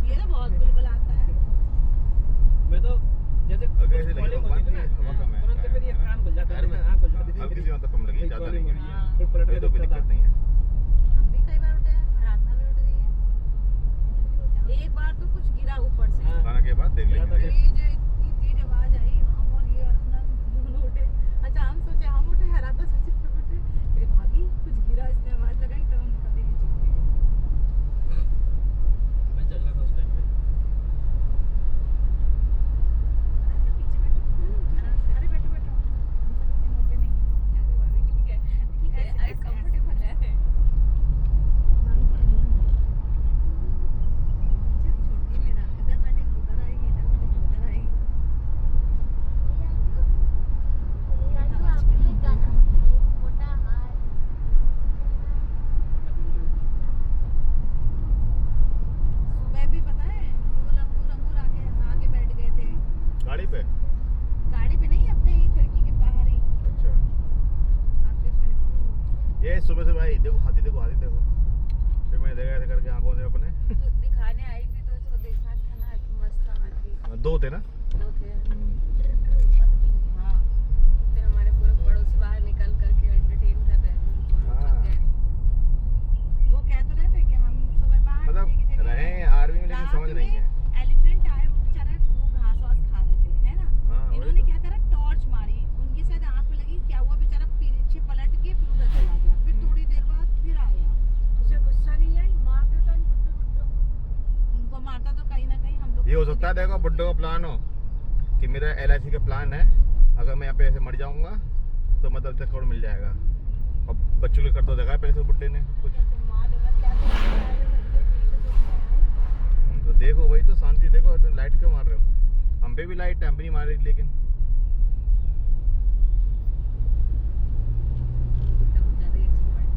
ये तो बहुत बुलबुल आता है। मैं तो जैसे अगर ऐसे लगे कॉलिंग भगवान होती की थी ना, हवा कम है तुरंत फिर ये कान खुल जाता है, आँख खुल जाती थी हल्की मेरी। सी मतलब कम लगी, भाई ज्यादा कॉलिंग नहीं हो है। रही है, फिर पलट के ये तो कोई देखता दिक्कत था। नहीं है। हम भी कई बार उठे हैं, राधना भी उठ गई है। एक बार तो कुछ गिरा ऊपर से। हाँ। खाना के बाद देख मेरा लेंगे। तो तो ये जो इतनी तेज आवाज आई, हम और ये अर्चना दोनों उठे। अच्छा हम सोचे हम उठे, हरा तो सच्ची में उठे। फिर भाभी कुछ गिरा, इसने आवाज लगाई तो हम पता नहीं चल गए। मैं चल रहा था उस टाइम पे। अरे पीछे बैठो, आराम से। अरे बैठो बैठो, हम सब इतने मोटे नहीं हैं। अरे भाभी ठीक है, अरे कंफर्टेबल है। चल छोड़ दी मेरा, इधर बैठे उधर आएगी, इधर बैठे उधर आएगी। सुबह भी पता है रोल अंगूर आगे बैठ गए थे। गाड़ी पे? गाड़ी पे नहीं, अपने ही खिड़की के बाहर ही अच्छा। आके उसमें। ये सुबह से भाई देखो हाथी देखो, हाथी देखो। फिर मैंने देखा ऐसे करके आंखों से अपने। तो दिखाने आई थी तो देखा था ना, तो मस्त था हाथी। दो थे ना? दो थे। हाँ फिर हमारे पूरे पड़ोसी बाहर निकल करके एंटरटेन कर रहे थे उनको, हम हाँ। थक गए। वो कहते रहे थे कि हम सुबह बाहर मतलब रहे आर्मी में, लेकिन समझ नहीं है। एलिफेंट आए, वो बेचारे वो घास वास खा रहे थे, है ना। हाँ, वही इन्होंने तो। क्या करा, टॉर्च मारी, उनकी शायद आंख में लगी, क्या हुआ, बेचारा पीछे पलट के फिर उधर चला गया। फिर थोड़ी देर बाद फिर आया। उसे गुस्सा नहीं आई, मार देता इन बुड्ढे को। उनको मारता तो कहीं ना कहीं हम लोग ये हो सकता है देखो बुड्ढे का प्लान हो कि मेरा LIC का प्लान है, अगर मैं यहाँ पे ऐसे मर जाऊंगा तो मतलब 10 करोड़ मिल जाएगा। और बच्चों के कर दो देखा है पहले से बुड्ढे ने कुछ। मार देगा क्या तो देखो वही तो शांति देखो, तो लाइट क्यों मार रहे हो? हम पे भी लाइट है, हम भी नहीं मार रही लेकिन। बुड्ढा कुछ ज्यादा एक्सपर्ट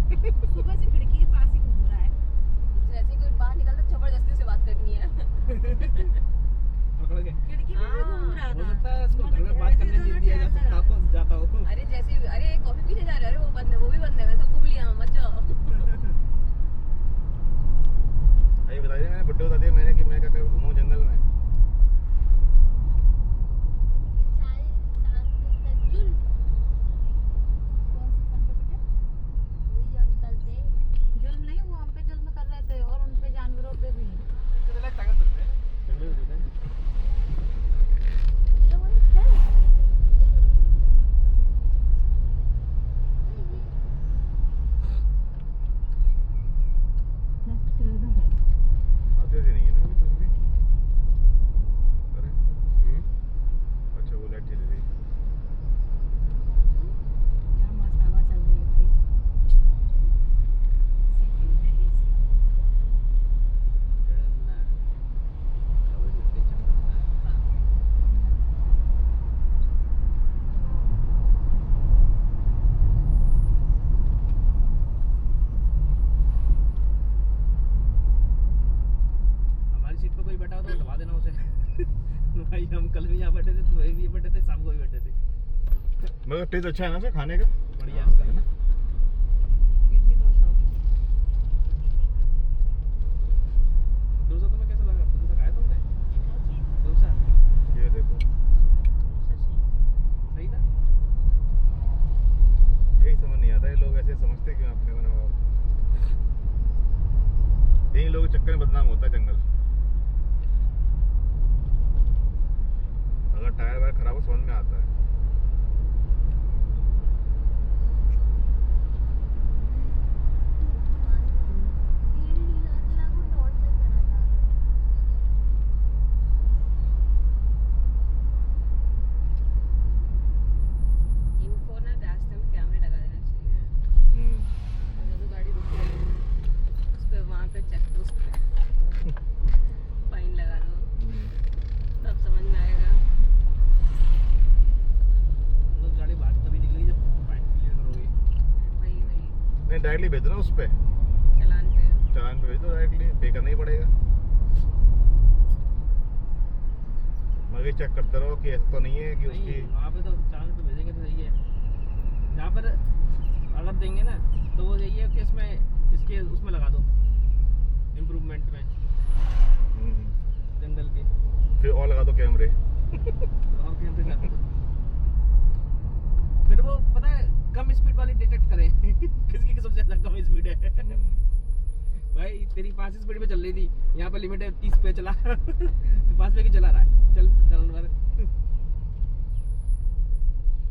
है। सुबह से खिड़की के पास ही घूम रहा है। जैसे ही कोई बाहर निकलता जबरदस्ती से बात करनी है। पकड़ के। खिड़की पे भी घूम रहा हो था। सकता है उसको घर मतलब में बात करने नहीं दिया जा सकता, तो जाता हो। अरे जैसे अरे कॉफी पीने जा रहे हैं, अरे वो बंद है, वो भी बंद है, मैं सबको भी लिया मत जाओ। अरे बताइए, मैंने बुड्ढे बता दिया मैंने कि मैं क्या घूमूं जंगल में। जुल्म नहीं, वो हम पे जुल्म कर रहे थे और उन पे जानवरों पे भी। झगड़े होते हैं। आते थे नहीं है ना अभी कुछ भी। अरे अच्छा वो लाइट चली गई। क्या मस्त हवा चल रही है भाई। हमारी सीट पे कोई बैठा हो तो दबा देना उसे। भाई हम कल भी यहाँ बैठे थे, तो वही भी बैठे थे, शाम को भी बैठे थे। मगर टेस्ट अच्छा है ना सर खाने का? बढ़िया हाँ, है ना? इडली डोसा। डोसा तुम्हें कैसा लगा? डोसा खाया तुमने? डोसा ये देखो सही था? यही समझ नहीं आता, ये लोग ऐसे समझते क्यों अपने बना हुआ। यही लोग के चक्कर में बदनाम होता है जंगल। अगर टायर वायर खराब हो समझ में आता है। इनको ना रास्ते में कैमरे लगा देना चाहिए। अगर तो गाड़ी रुक रही है उस पे, वहाँ पे चेक पोस्ट पे फाइन लगा दो, तब समझ में आएगा। तो गाड़ी बाहर तभी निकलेगी जब पॉइंट क्लियर करोगे। वही नहीं डायरेक्टली भेज दो ना उस पे, चलान पे। चालान पे भेज दो, डायरेक्टली पे करना ही पड़ेगा। मगर चेक करते रहो कि ऐसा तो नहीं है कि उसकी। नहीं, वहाँ पे तो चालान पे भेजेंगे तो सही है। जहाँ पर अगर देंगे ना तो वो यही है कि इसमें इसके उसमें लगा दो, इम्प्रूवमेंट में जंगल के फिर और लगा दो कैमरे। और कैमरे लगा दो। फिर वो पता है कम स्पीड वाली डिटेक्ट करें किसकी सबसे ज्यादा कम स्पीड है। भाई तेरी 5 स्पीड पे चल रही थी, यहाँ पे लिमिट है 30 पे चला तो 5 पे क्यों चला रहा है, चल चलन मार।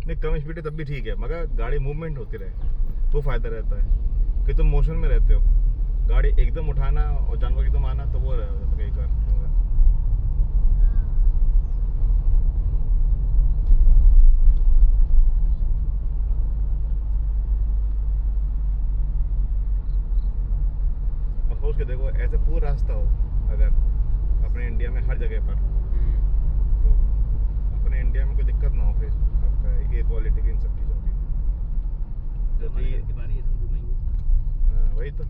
नहीं कम स्पीड है तब भी ठीक है, मगर गाड़ी मूवमेंट होती रहे वो फायदा रहता है कि तुम मोशन में रहते हो। गाड़ी एकदम उठाना और जानवर एकदम आना तो वो रहता कई बार। सोच के देखो ऐसे पूरा रास्ता हो अगर अपने इंडिया में हर जगह पर, तो अपने इंडिया में कोई दिक्कत ना हो फिर आपका एयर क्वालिटी की इन सब चीज़ों की। हाँ वही तो,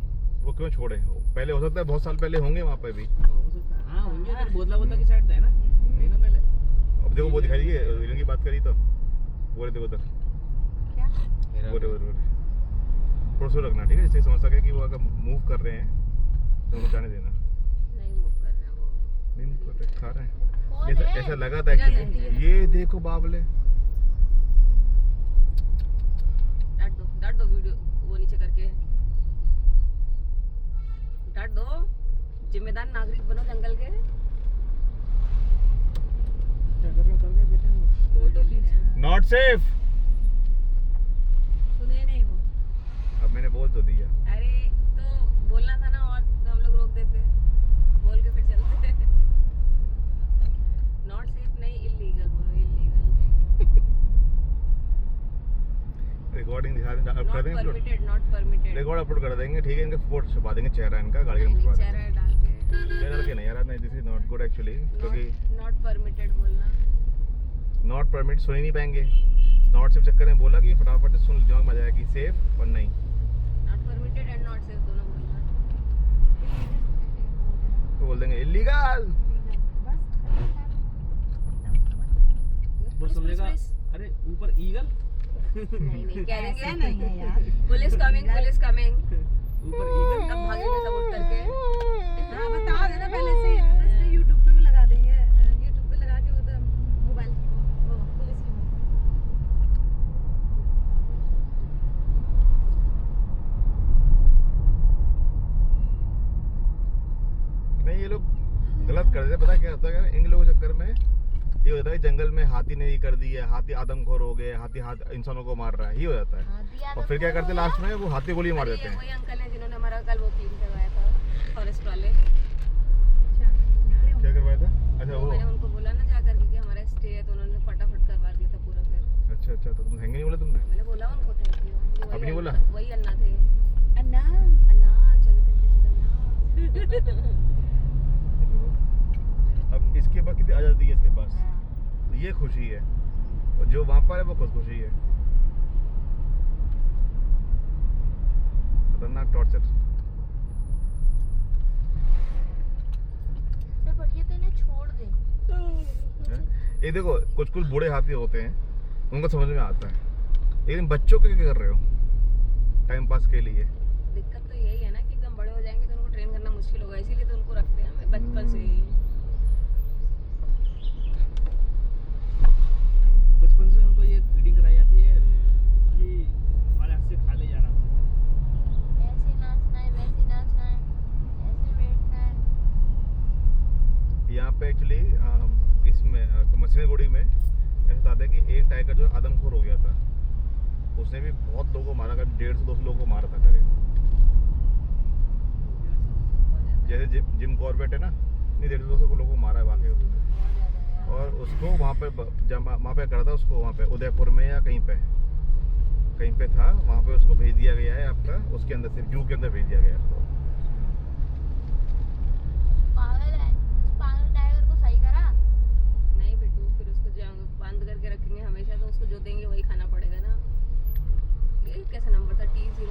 वो क्यों छोड़े हो, पहले हो सकता है बहुत साल पहले होंगे वहाँ पे भी। हाँ होंगे, तो बोदला की साइड है ना, नहीं ना पहले। अब देखो वो दिखाई दी इनकी बात करी तो बोले देखो उधर क्या बोले थोड़ा सा रखना ठीक है, इससे समझ सके कि वो अगर मूव कर रहे हैं तो उनको जाने देना। नहीं मूव कर रहे हैं वो। नहीं मूव कर रहे, खा रहे हैं ऐसा लगा था एक्चुअली। ये देखो बाबले डांट दो वीडियो वो नीचे करके डांट दो। जिम्मेदार नागरिक बनो जंगल के। क्या कर रहे हो, कर रहे बेटे फोटो ले रहे हैं। Not safe. सुने नहीं वो। अब मैंने बोल तो दिया। अरे तो बोलना था ना, और तो हम लोग रोक देते, बोल के फिर चलते। नॉट सेफ नहीं, इलीगल बोलो, इलीगल। रिकॉर्डिंग दिखा देंगे, नॉट कर देंगे permitted, not permitted. Record upload कर देंगे ठीक है। इनका फोटो छुपा देंगे, चेहरा इनका गाड़ी में छुपा चेहरा देंगे। डाल के चेहरा के नहीं यार, नहीं this is not good actually, क्योंकि नॉट परमिटेड बोलना। नॉट परमिट सुन ही नहीं पाएंगे। नॉट सेफ चक्कर में बोला कि फटाफट से सुन दिमाग में आ जाएगा कि सेफ और नहीं। Not permitted and not safe दोनों बोलना। तो बोल देंगे इलीगल। वो समझेगा अरे ऊपर ईगल नहीं नहीं कह ऐसा देंगे नहीं है यार। Police coming, police coming. ऊपर ईगल तब भागेंगे सब उठ करके। हाँ बता देना पहले से, बस पे यूट्यूब पे वो लगा देंगे, यूट्यूब पे लगा के उधर मोबाइल की वो पुलिस की नहीं ये लोग गलत कर देते, पता क्या होता है इन लोगों के चक्कर में ये होता है जंगल में हाथी ने ये कर दी है, हाथी आदमखोर हो गए, हाथी इंसानों को मार रहा है, ये हो जाता है। और फिर क्या करते हैं लास्ट में वो हाथी गोली मार देते ये हैं। वही अंकल हैं जिन्होंने हमारा कल वो क्लीन करवाया था, फॉरेस्ट वाले। क्या करवाया था? अच्छा तो वो मैंने उनको बोला ना जा करके कि हमारा स्टे है, तो उन्होंने फटाफट करवा दिया था पूरा। फिर अच्छा तो तुम हैंगे नहीं बोला तुमने? मैंने बोला उनको थैंक यू। अभी नहीं बोला? वही अन्ना थे। अन्ना अन्ना 24 घंटे से अन्ना। अब इसके पास कितनी आज़ादी है इसके पास, तो ये खुशी है, और जो वहाँ पर है वो खुद खुशी है। खतरनाक टॉर्चर। बढ़िया तो इन्हें छोड़ दे। ये देखो कुछ बूढ़े हाथी होते हैं, उनको समझ में आता है, लेकिन बच्चों के क्या कर रहे हो टाइम पास के लिए? दिक्कत तो यही है ना कि एकदम बड़े हो जाएंगे तो उनको ट्रेन करना मुश्किल होगा, इसीलिए तो उनको रखते हैं हमें बचपन से ही। बचपन से उनको ये फीडिंग कराई जाती है कि हमारे हाथ से खा ले आराम से। ऐसे नाचना है, वैसे नाचना है, ऐसे बैठना है। यहाँ पे एक्चुअली इसमें मछलीगुड़ी में ऐसा था कि एक टाइगर जो आदमखोर हो गया था, उसने भी बहुत लोगों को मारा, 150-200 लोगों को मारा था करीब। जैसे जिम कॉर्बेट है ना, नहीं 150-200 लोगों को मारा है वाकई उसने। और उसको वहाँ पे जब वहाँ पे करा था उसको, वहाँ पे उदयपुर में या कहीं पे था, वहाँ पे उसको भेज दिया गया है आपका, उसके अंदर से जू के अंदर भेज दिया गया है उसको। पागल है, पागल टाइगर को सही करा। नहीं बेटू, फिर उसको बंद करके रखेंगे हमेशा, तो उसको जो देंगे वही खाना पड़ेगा ना। ये कैसा नंबर था? T025।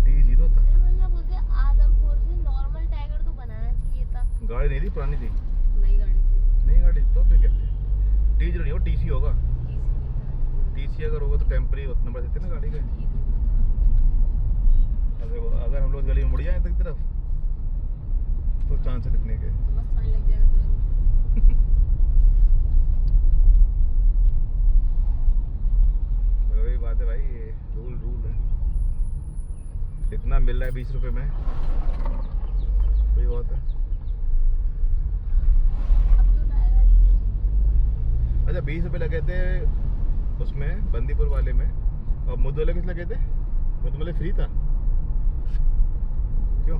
T0 था। अरे मतलब उसे आदमखोर से नॉर्मल टाइगर तो बनाना चाहिए था। गाड़ी नहीं थी, पुरानी थी। नई गाड़ी थी। नई गाड़ी तो फिर कहते हैं T0 नहीं हो, TC होगा। T0 TC एसी अगर होगा तो टेम्परी नंबर देते ना गाड़ी के। अगर हम लोग गली में मुड़ जाए तक तरफ तो चांस है दिखने के। मस्त फाइन लग जाएगा तुरंत। मगर वही बात है भाई, ये रूल है। इतना मिल रहा है 20 रुपए में, वही बहुत है। अब तो टाइगर ही अच्छा 20 रुपए लगे थे उसमें बंदीपुर वाले में, और मुद्द वाले किस लगे थे? मुद्द वाले फ्री था क्यों?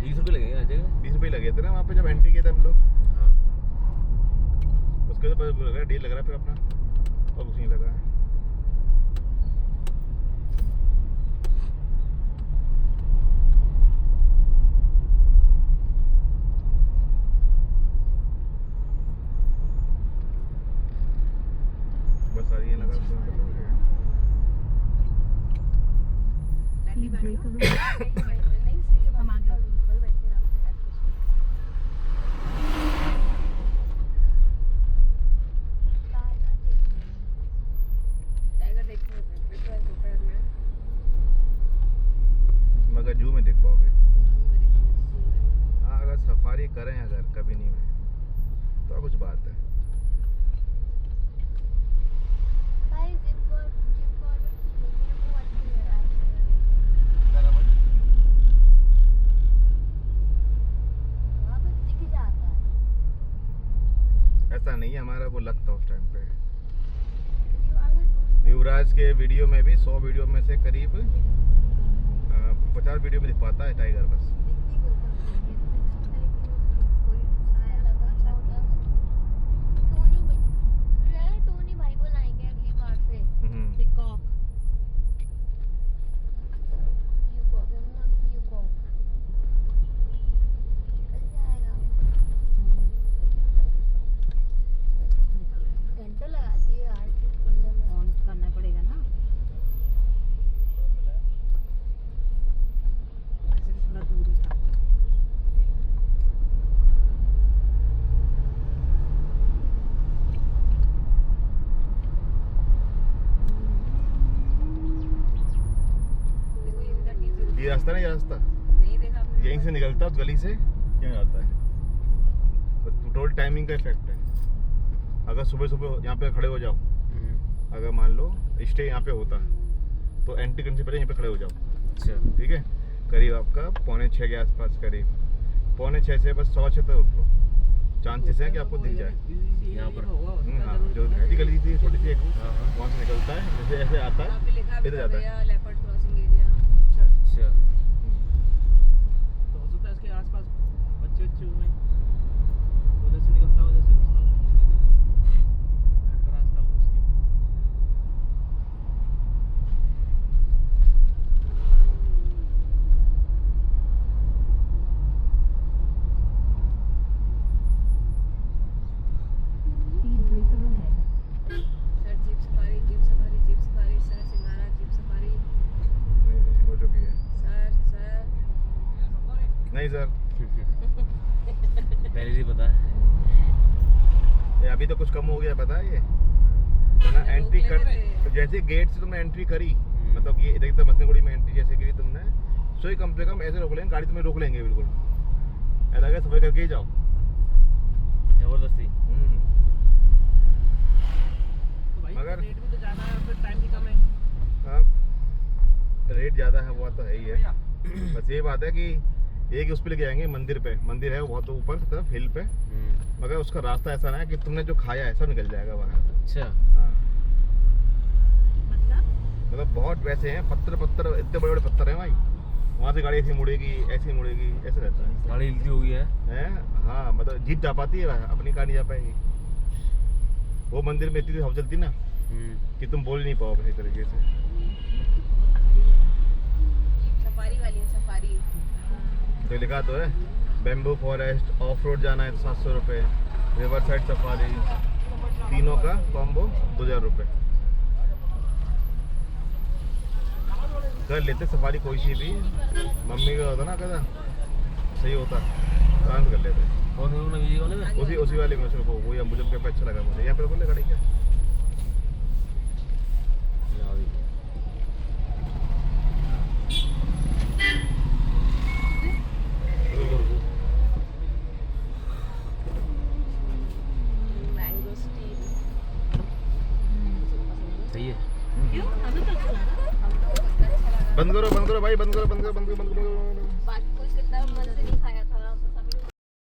20 रुपये लगेगा हर जगह। 20 रुपए लगे थे ना वहाँ पे जब एंट्री किए थे हम लोग। हाँ उसके तो लग रहा है डील लग रहा है फिर अपना, और कुछ नहीं लगा है। बस आ रही है लगा पहली बार नहीं सही हम आगे ऊपर बैठे आराम से बैठ के। टाइगर देखने टाइगर देखने बैठे हैं दोपहर में। मगर जू में देख पाओगे। में देखेंगे। हाँ अगर सफारी करें अगर कभी नहीं में तो कुछ बात है। भाई जिप कॉर्बेट लेके वो अच्छी है यार। वहाँ पे दिख जाता है। ऐसा नहीं है, हमारा वो लक था उस टाइम पे। इतनी बार से टूट युवराज के वीडियो में भी 100 वीडियो में से करीब 50 वीडियो में दिख पाता है टाइगर बस। दिखती के ऊपर होती है, कोई आया लगा अच्छा होता टोनी भाई को लाएंगे अगली बार से। पिकॉक यूकॉक यूकॉक निकल जाएगा। घंटों लगाती है यार चीज खुलने में। ऑन करना पड़ेगा ना, ऐसे भी थोड़ा दूर ही था। देखो ये इधर T0 ये रास्ता नहीं, ये रास्ता नहीं देखा आपने? यहीं से निकलता है उस गली से यहाँ जाता है। बस टोटल टाइमिंग का इफेक्ट है। अगर सुबह सुबह यहाँ पे खड़े हो जाओ, अगर मान लो स्टे यहाँ पे होता है तो एंट्री करने से पहले यहाँ पे खड़े हो जाओ, अच्छा ठीक है? करीब आपका 5:45 के आसपास, करीब 5:45 से बस 6:15 तक रुक लो, चांसेस हैं कि आपको दिख जाए। यहाँ पर हाँ जो रहती गली थी छोटी सी एक, हाँ हाँ वहाँ से निकलता है, जैसे ऐसे आता वहाँ है पे लिखा भी इधर था जाता है। भैया लेपर्ड क्रॉसिंग एरिया। अच्छा तो हो सकता है इसके आसपास बच्चे हुए उधर से निकलता हो, जैसे घुसता हो घर का रास्ता हो उसके। Sir jeep safari jeep safari jeep safari sir Singara jeep safari नहीं हो चुकी है। सर नहीं सर, पहले से पता है। ये अभी तो कुछ कम हो गया पता है ये, तो ना एंट्री कर तो जैसे गेट से तुमने एंट्री करी, मतलब कि इधर मसनगुड़ी में एंट्री जैसे करी तुमने, सो ही कम से कम ऐसे रोक लेंगे, गाड़ी तुम्हें रोक लेंगे बिल्कुल, ऐसा क्या सफाई करके ही जाओ। जबरदस्ती। तो भाई मगर- रेट भी तो ज़्यादा है, फिर टाइम भी कम है। हाँ रेट ज़्यादा है वो तो है ही है, बस ये बात है कि एक उस पर लेके जाएंगे मंदिर पे, मंदिर है बहुत ऊपर की तरफ हिल पे, मगर उसका रास्ता ऐसा ना है कि तुमने जो खाया है सब निकल जाएगा वहाँ। अच्छा हाँ मतलब मतलब बहुत वैसे हैं पत्थर इतने बड़े बड़े पत्थर हैं भाई, वहाँ से गाड़ी ऐसी मुड़ेगी ऐसे रहता है। गाड़ी हिलती होगी है। हैं हाँ मतलब जीप जा पाती है, अपनी कार नहीं जा पाएगी। वो मंदिर में इतनी हवा चलती ना कि तुम बोल नहीं पाओ सही तरीके से। जीप सफारी वाली है सफारी। तो लिखा तो है बेम्बू फॉरेस्ट, ऑफ रोड जाना है तो 700 रुपये, रिवर साइड सफारी, तीनों का कॉम्बो 2000 रुपये। कर लेते सफारी कोई सी भी, मम्मी का होता ना कहता सही होता, आराम से कर लेते। कौन से वाले ये वाले में? उसी वाले में उसको वो या मुझे पे अच्छा लगा मुझे। यहाँ पे बोले गाड़ी क्या सही है। क्यों हमें तो अच्छा लगा। हम लोग को बहुत अच्छा लगा। बंद करो भाई, बंद करो। बाकी कुछ कितना मन से नहीं खाया